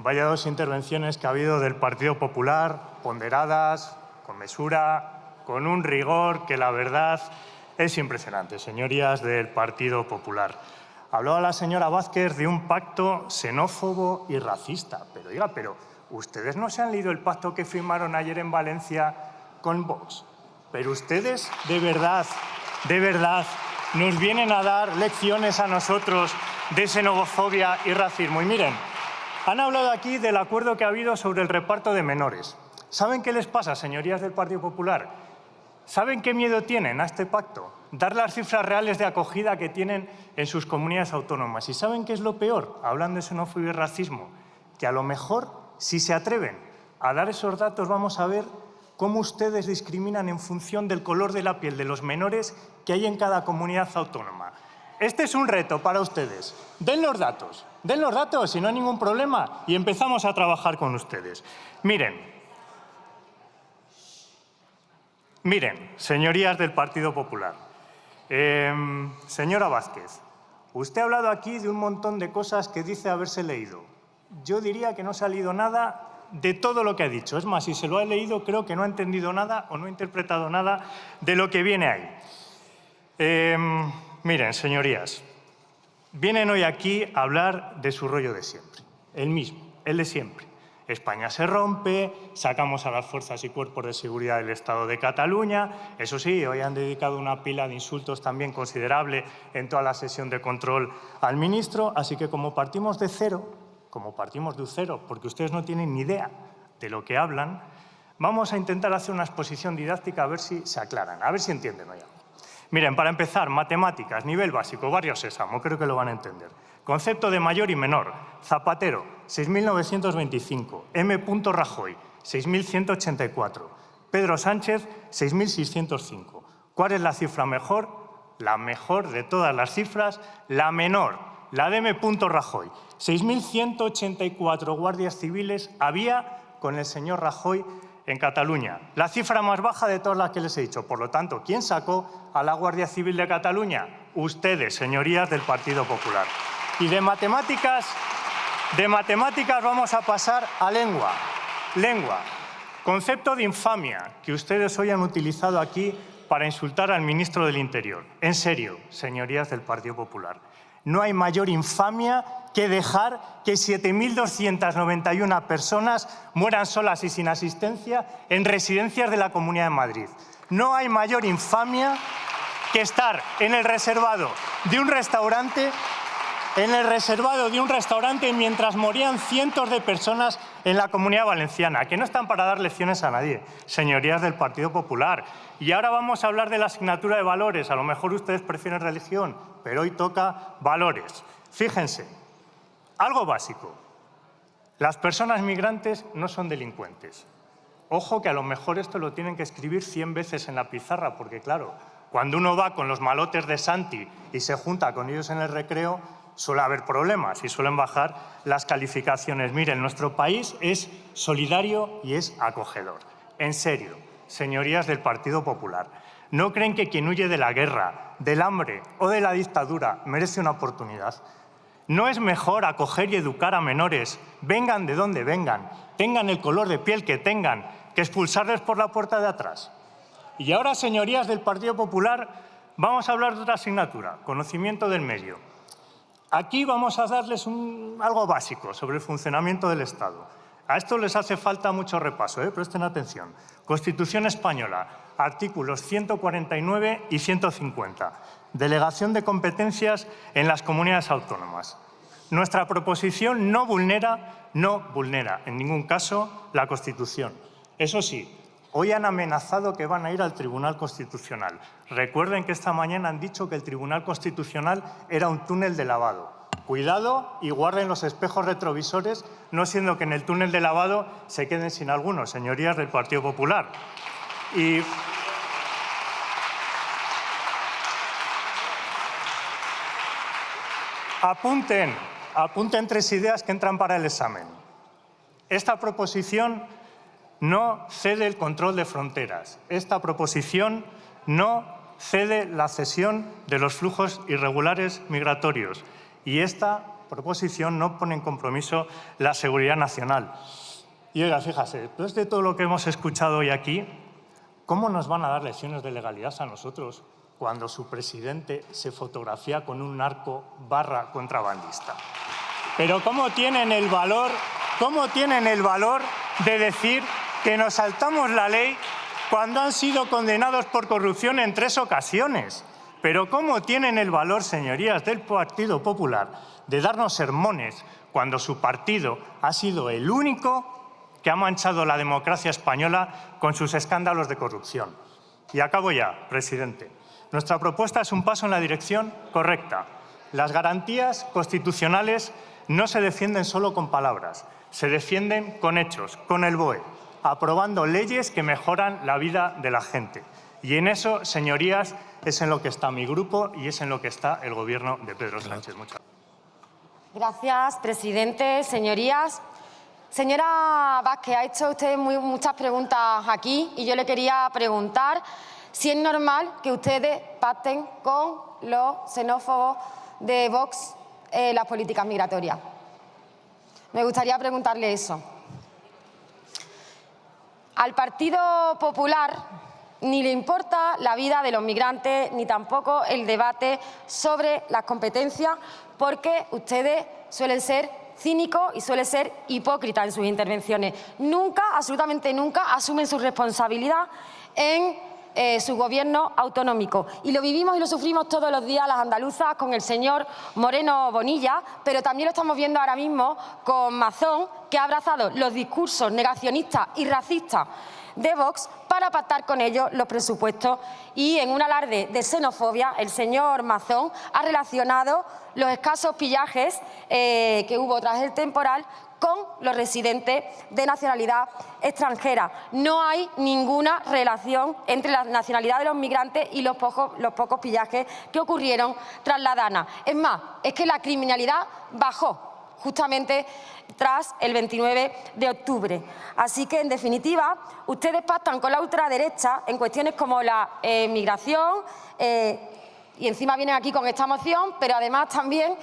Vaya dos intervenciones que ha habido del Partido Popular, ponderadas, con mesura, con un rigor que la verdad es impresionante, señorías del Partido Popular. Hablaba la señora Vázquez de un pacto xenófobo y racista. Pero oiga, ¿ustedes no se han leído el pacto que firmaron ayer en Valencia con Vox? Pero ustedes, de verdad, nos vienen a dar lecciones a nosotros de xenofobia y racismo. Y miren, han hablado aquí del acuerdo que ha habido sobre el reparto de menores. ¿Saben qué les pasa, señorías del Partido Popular? ¿Saben qué miedo tienen a este pacto? Dar las cifras reales de acogida que tienen en sus comunidades autónomas. ¿Y saben qué es lo peor, hablando de xenofobia y racismo? Que a lo mejor, si se atreven a dar esos datos, vamos a ver cómo ustedes discriminan en función del color de la piel de los menores que hay en cada comunidad autónoma. Este es un reto para ustedes. Den los datos, y no hay ningún problema, y empezamos a trabajar con ustedes. Miren, señorías del Partido Popular. Señora Vázquez, usted ha hablado aquí de un montón de cosas que dice haberse leído. Yo diría que no se ha leído nada de todo lo que ha dicho. Es más, si se lo ha leído, creo que no ha entendido nada o no ha interpretado nada de lo que viene ahí. Miren, señorías, vienen hoy aquí a hablar de su rollo de siempre. El mismo, el de siempre. España se rompe, sacamos a las fuerzas y cuerpos de seguridad del Estado de Cataluña. Eso sí, hoy han dedicado una pila de insultos también considerable en toda la sesión de control al ministro. Así que como partimos de cero, porque ustedes no tienen ni idea de lo que hablan, vamos a intentar hacer una exposición didáctica a ver si se aclaran, a ver si entienden hoy algo. Miren, para empezar, matemáticas, nivel básico, barrio Sésamo, creo que lo van a entender. Concepto de mayor y menor. Zapatero, 6.925. M. Rajoy, 6.184. Pedro Sánchez, 6.605. ¿Cuál es la cifra mejor? La mejor de todas las cifras, la menor, la de M. Rajoy. 6.184 guardias civiles había con el señor Rajoy en Cataluña. La cifra más baja de todas las que les he dicho. Por lo tanto, ¿quién sacó a la Guardia Civil de Cataluña? Ustedes, señorías del Partido Popular. Y de matemáticas vamos a pasar a lengua. Lengua. Concepto de infamia que ustedes hoy han utilizado aquí para insultar al ministro del Interior. En serio, señorías del Partido Popular. No hay mayor infamia que dejar que 7.291 personas mueran solas y sin asistencia en residencias de la Comunidad de Madrid. No hay mayor infamia que estar en el reservado de un restaurante mientras morían cientos de personas en la Comunidad Valenciana, que no están para dar lecciones a nadie, señorías del Partido Popular. Y ahora vamos a hablar de la asignatura de valores. A lo mejor ustedes prefieren religión, pero hoy toca valores. Fíjense, algo básico. Las personas migrantes no son delincuentes. Ojo que a lo mejor esto lo tienen que escribir 100 veces en la pizarra, porque claro, cuando uno va con los malotes de Santi y se junta con ellos en el recreo, suele haber problemas y suelen bajar las calificaciones. Miren, nuestro país es solidario y es acogedor. En serio, señorías del Partido Popular, ¿no creen que quien huye de la guerra, del hambre o de la dictadura merece una oportunidad? ¿No es mejor acoger y educar a menores, vengan de donde vengan, tengan el color de piel que tengan, que expulsarles por la puerta de atrás? Y ahora, señorías del Partido Popular, vamos a hablar de otra asignatura, conocimiento del medio. Aquí vamos a darles algo básico sobre el funcionamiento del Estado. A esto les hace falta mucho repaso, presten atención. Constitución española, artículos 149 y 150. Delegación de competencias en las comunidades autónomas. Nuestra proposición no vulnera en ningún caso la Constitución. Eso sí, hoy han amenazado que van a ir al Tribunal Constitucional. Recuerden que esta mañana han dicho que el Tribunal Constitucional era un túnel de lavado. Cuidado y guarden los espejos retrovisores, no siendo que en el túnel de lavado se queden sin algunos, señorías del Partido Popular. Y apunten 3 ideas que entran para el examen. Esta proposición no cede el control de fronteras. Esta proposición no cede la cesión de los flujos irregulares migratorios. Y esta proposición no pone en compromiso la seguridad nacional. Y oiga, fíjate, después de todo lo que hemos escuchado hoy aquí, ¿cómo nos van a dar lecciones de legalidad a nosotros cuando su presidente se fotografía con un narco / contrabandista? Pero ¿cómo tienen el valor de decir que nos saltamos la ley cuando han sido condenados por corrupción en 3 ocasiones? Pero ¿cómo tienen el valor, señorías del Partido Popular, de darnos sermones cuando su partido ha sido el único que ha manchado la democracia española con sus escándalos de corrupción? Y acabo ya, presidente. Nuestra propuesta es un paso en la dirección correcta. Las garantías constitucionales no se defienden solo con palabras, se defienden con hechos, con el BOE, aprobando leyes que mejoran la vida de la gente. Y en eso, señorías, es en lo que está mi grupo y es en lo que está el Gobierno de Pedro Sánchez. Muchas gracias. Gracias, presidente. Señorías. Señora Vázquez, ha hecho usted muchas preguntas aquí y yo le quería preguntar si es normal que ustedes pacten con los xenófobos de Vox las políticas migratorias. Me gustaría preguntarle eso. Al Partido Popular ni le importa la vida de los migrantes ni tampoco el debate sobre las competencias, porque ustedes suelen ser cínicos y suelen ser hipócritas en sus intervenciones. Nunca, absolutamente nunca, asumen su responsabilidad en su gobierno autonómico. Y lo vivimos y lo sufrimos todos los días las andaluzas con el señor Moreno Bonilla, pero también lo estamos viendo ahora mismo con Mazón, que ha abrazado los discursos negacionistas y racistas de Vox para pactar con ellos los presupuestos, y en un alarde de xenofobia el señor Mazón ha relacionado los escasos pillajes que hubo tras el temporal con los residentes de nacionalidad extranjera. No hay ninguna relación entre la nacionalidad de los migrantes y los pocos pillajes que ocurrieron tras la Dana. Es más, es que la criminalidad bajó justamente tras el 29 de octubre. Así que, en definitiva, ustedes pactan con la ultraderecha en cuestiones como la migración, y encima vienen aquí con esta moción, pero además también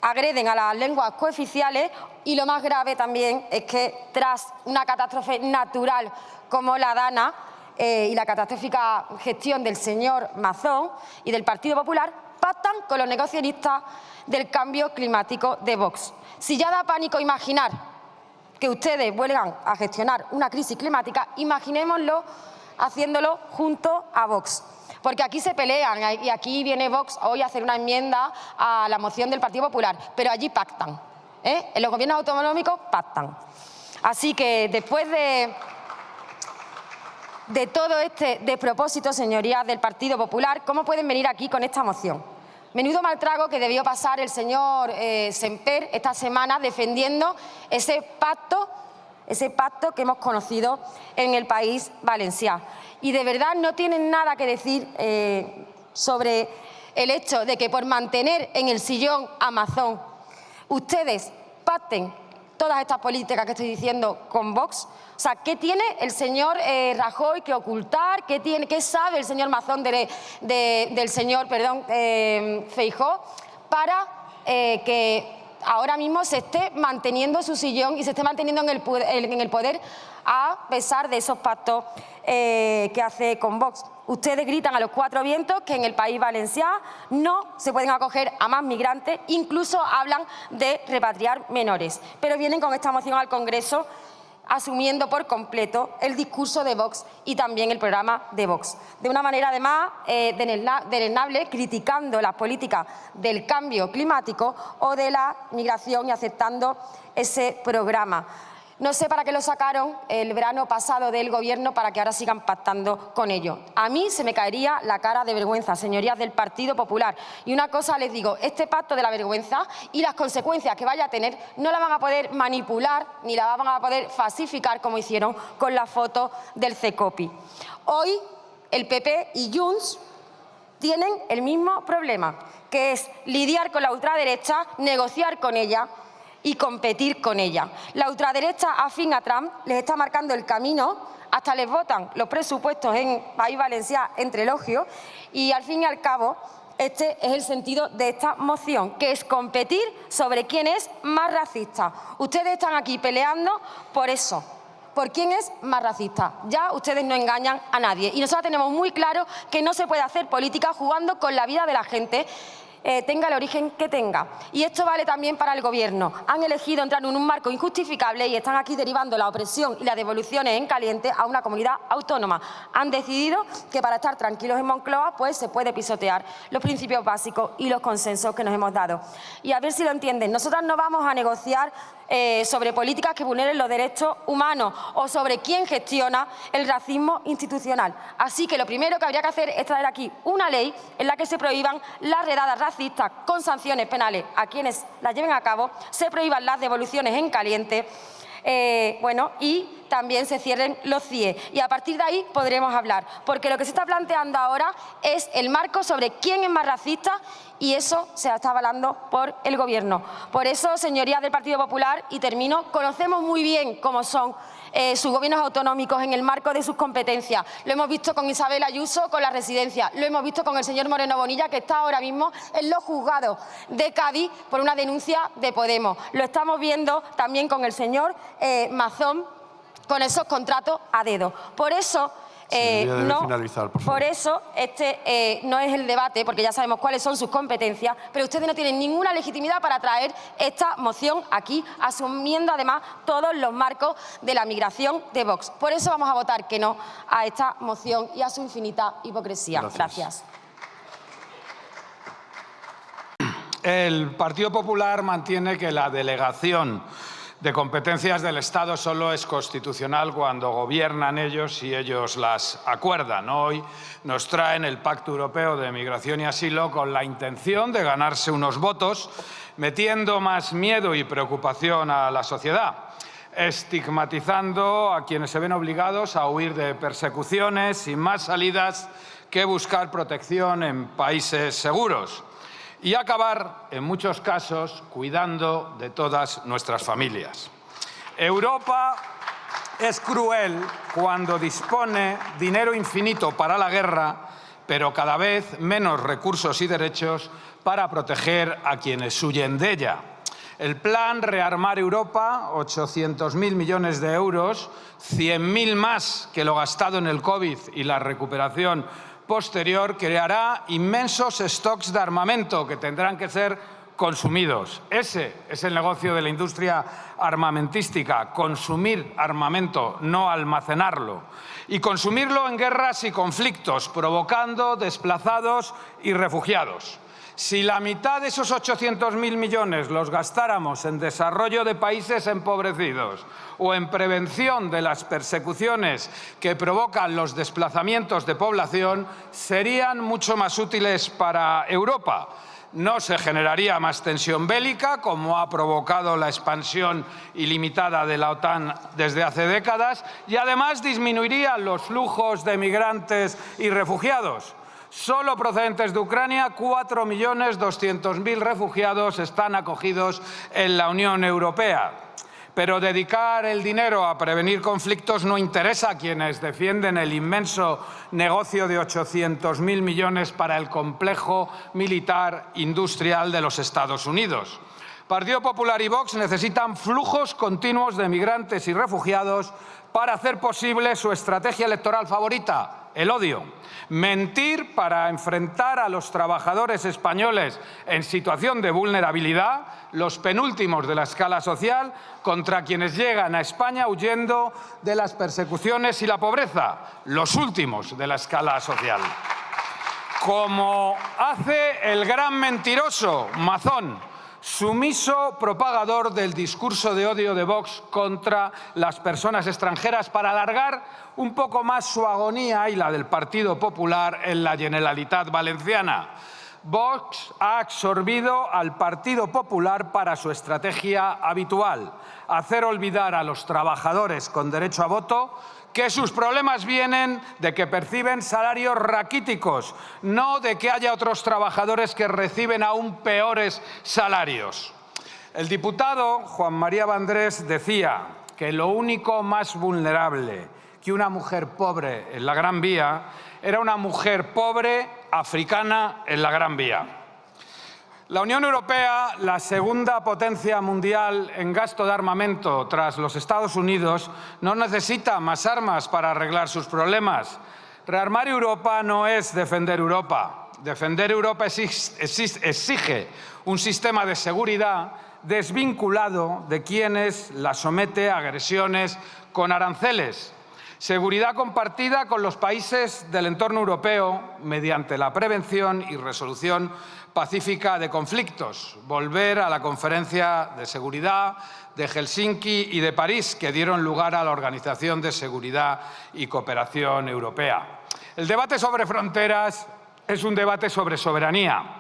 agreden a las lenguas cooficiales, y lo más grave también es que tras una catástrofe natural como la Dana y la catastrófica gestión del señor Mazón y del Partido Popular, pactan con los negacionistas del cambio climático de Vox. Si ya da pánico imaginar que ustedes vuelvan a gestionar una crisis climática, imaginémoslo haciéndolo junto a Vox. Porque aquí se pelean y aquí viene Vox hoy a hacer una enmienda a la moción del Partido Popular, pero allí pactan. En los gobiernos autonómicos pactan. Así que después de todo este despropósito, señorías del Partido Popular, ¿cómo pueden venir aquí con esta moción? Menudo mal trago que debió pasar el señor Semper esta semana defendiendo ese pacto que hemos conocido en el País Valencià. Y de verdad no tienen nada que decir sobre el hecho de que por mantener en el sillón a Mazón ustedes pacten todas estas políticas que estoy diciendo con Vox. O sea, ¿qué tiene el señor Rajoy que ocultar? ¿Qué sabe el señor Mazón del señor Feijóo para que ahora mismo se esté manteniendo su sillón y se esté manteniendo en el poder a pesar de esos pactos que hace con Vox? Ustedes gritan a los 4 vientos que en el País Valencià no se pueden acoger a más migrantes, incluso hablan de repatriar menores, pero vienen con esta moción al Congreso asumiendo por completo el discurso de Vox y también el programa de Vox. De una manera, además, deleznable, criticando las políticas del cambio climático o de la migración y aceptando ese programa. No sé para qué lo sacaron el verano pasado del Gobierno para que ahora sigan pactando con ellos. A mí se me caería la cara de vergüenza, señorías del Partido Popular. Y una cosa les digo, este pacto de la vergüenza y las consecuencias que vaya a tener no la van a poder manipular ni la van a poder falsificar como hicieron con la foto del Cecopi. Hoy el PP y Junts tienen el mismo problema, que es lidiar con la ultraderecha, negociar con ella y competir con ella. La ultraderecha afín a Trump les está marcando el camino, hasta les votan los presupuestos en País Valencià entre elogios, y al fin y al cabo Este es el sentido de esta moción, que es competir sobre quién es más racista. Ustedes están aquí peleando por eso, por quién es más racista. Ya ustedes no engañan a nadie. Y nosotros tenemos muy claro que no se puede hacer política jugando con la vida de la gente, tenga el origen que tenga. Y esto vale también para el Gobierno. Han elegido entrar en un marco injustificable y están aquí derivando la opresión y las devoluciones en caliente a una comunidad autónoma. Han decidido que para estar tranquilos en Moncloa pues se puede pisotear los principios básicos y los consensos que nos hemos dado. Y a ver si lo entienden. Nosotras no vamos a negociar sobre políticas que vulneren los derechos humanos o sobre quién gestiona el racismo institucional. Así que lo primero que habría que hacer es traer aquí una ley en la que se prohíban las redadas racistas con sanciones penales a quienes las lleven a cabo, se prohíban las devoluciones en caliente, y también se cierren los CIE. Y a partir de ahí podremos hablar, porque lo que se está planteando ahora es el marco sobre quién es más racista y eso se está avalando por el Gobierno. Por eso, señorías del Partido Popular, y termino, conocemos muy bien cómo son sus gobiernos autonómicos en el marco de sus competencias. Lo hemos visto con Isabel Ayuso, con la residencia. Lo hemos visto con el señor Moreno Bonilla, que está ahora mismo en los juzgados de Cádiz por una denuncia de Podemos. Lo estamos viendo también con el señor Mazón, con esos contratos a dedo. Por eso, finalizar, por favor. Por eso este no es el debate, porque ya sabemos cuáles son sus competencias, pero ustedes no tienen ninguna legitimidad para traer esta moción aquí, asumiendo además todos los marcos de la migración de Vox. Por eso vamos a votar que no a esta moción y a su infinita hipocresía. Gracias. El Partido Popular mantiene que la delegación de competencias del Estado solo es constitucional cuando gobiernan ellos y ellos las acuerdan. Hoy nos traen el Pacto Europeo de Migración y Asilo con la intención de ganarse unos votos, metiendo más miedo y preocupación a la sociedad, estigmatizando a quienes se ven obligados a huir de persecuciones sin más salidas que buscar protección en países seguros, y acabar, en muchos casos, cuidando de todas nuestras familias. Europa es cruel cuando dispone dinero infinito para la guerra, pero cada vez menos recursos y derechos para proteger a quienes huyen de ella. El plan Rearmar Europa, 800.000 millones de euros, 100.000 más que lo gastado en el COVID y la recuperación posterior, creará inmensos stocks de armamento que tendrán que ser consumidos. Ese es el negocio de la industria armamentística, consumir armamento, no almacenarlo. Y consumirlo en guerras y conflictos, provocando desplazados y refugiados. Si la mitad de esos 800.000 millones los gastáramos en desarrollo de países empobrecidos o en prevención de las persecuciones que provocan los desplazamientos de población, serían mucho más útiles para Europa. No se generaría más tensión bélica, como ha provocado la expansión ilimitada de la OTAN desde hace décadas, y además disminuirían los flujos de migrantes y refugiados. Solo procedentes de Ucrania, 4.200.000 refugiados están acogidos en la Unión Europea. Pero dedicar el dinero a prevenir conflictos no interesa a quienes defienden el inmenso negocio de 800.000 millones para el complejo militar industrial de los Estados Unidos. Partido Popular y Vox necesitan flujos continuos de migrantes y refugiados para hacer posible su estrategia electoral favorita, el odio. Mentir para enfrentar a los trabajadores españoles en situación de vulnerabilidad, los penúltimos de la escala social, contra quienes llegan a España huyendo de las persecuciones y la pobreza, los últimos de la escala social. Como hace el gran mentiroso Mazón, sumiso propagador del discurso de odio de Vox contra las personas extranjeras para alargar un poco más su agonía y la del Partido Popular en la Generalitat Valenciana. Vox ha absorbido al Partido Popular para su estrategia habitual, hacer olvidar a los trabajadores con derecho a voto que sus problemas vienen de que perciben salarios raquíticos, no de que haya otros trabajadores que reciben aún peores salarios. El diputado Juan María Vandrés decía que lo único más vulnerable que una mujer pobre en la Gran Vía era una mujer pobre africana en la Gran Vía. La Unión Europea, la segunda potencia mundial en gasto de armamento tras los Estados Unidos, no necesita más armas para arreglar sus problemas. Rearmar Europa no es defender Europa. Defender Europa exige un sistema de seguridad desvinculado de quienes la somete a agresiones con aranceles. Seguridad compartida con los países del entorno europeo mediante la prevención y resolución pacífica de conflictos. Volver a la Conferencia de Seguridad de Helsinki y de París, que dieron lugar a la Organización de Seguridad y Cooperación Europea. El debate sobre fronteras es un debate sobre soberanía.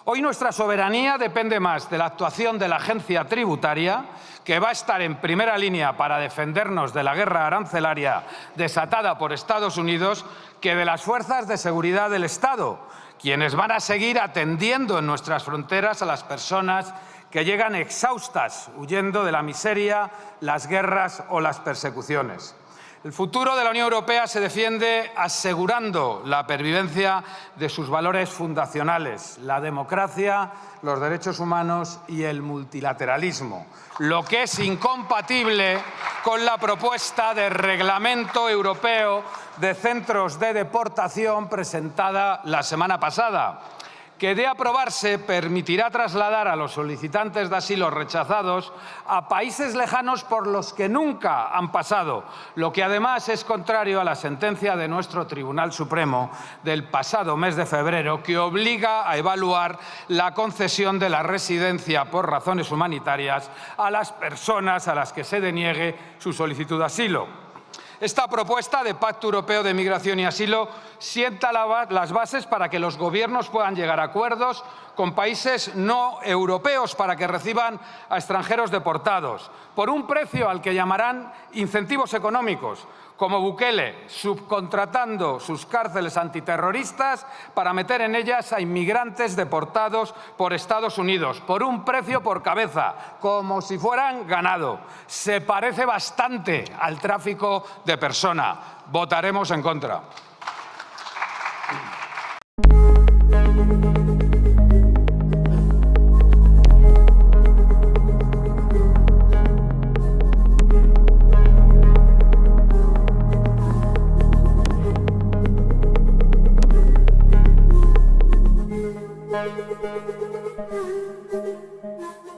Hoy nuestra soberanía depende más de la actuación de la agencia tributaria, que va a estar en primera línea para defendernos de la guerra arancelaria desatada por Estados Unidos, que de las fuerzas de seguridad del Estado, quienes van a seguir atendiendo en nuestras fronteras a las personas que llegan exhaustas, huyendo de la miseria, las guerras o las persecuciones. El futuro de la Unión Europea se defiende asegurando la pervivencia de sus valores fundacionales, la democracia, los derechos humanos y el multilateralismo, lo que es incompatible con la propuesta de reglamento europeo de centros de deportación presentada la semana pasada, que de aprobarse permitirá trasladar a los solicitantes de asilo rechazados a países lejanos por los que nunca han pasado, lo que además es contrario a la sentencia de nuestro Tribunal Supremo del pasado mes de febrero, que obliga a evaluar la concesión de la residencia por razones humanitarias a las personas a las que se deniegue su solicitud de asilo. Esta propuesta de Pacto Europeo de Migración y Asilo sienta las bases para que los gobiernos puedan llegar a acuerdos con países no europeos para que reciban a extranjeros deportados, por un precio al que llamarán incentivos económicos, como Bukele, subcontratando sus cárceles antiterroristas para meter en ellas a inmigrantes deportados por Estados Unidos, por un precio por cabeza, como si fueran ganado. Se parece bastante al tráfico de personas. Votaremos en contra.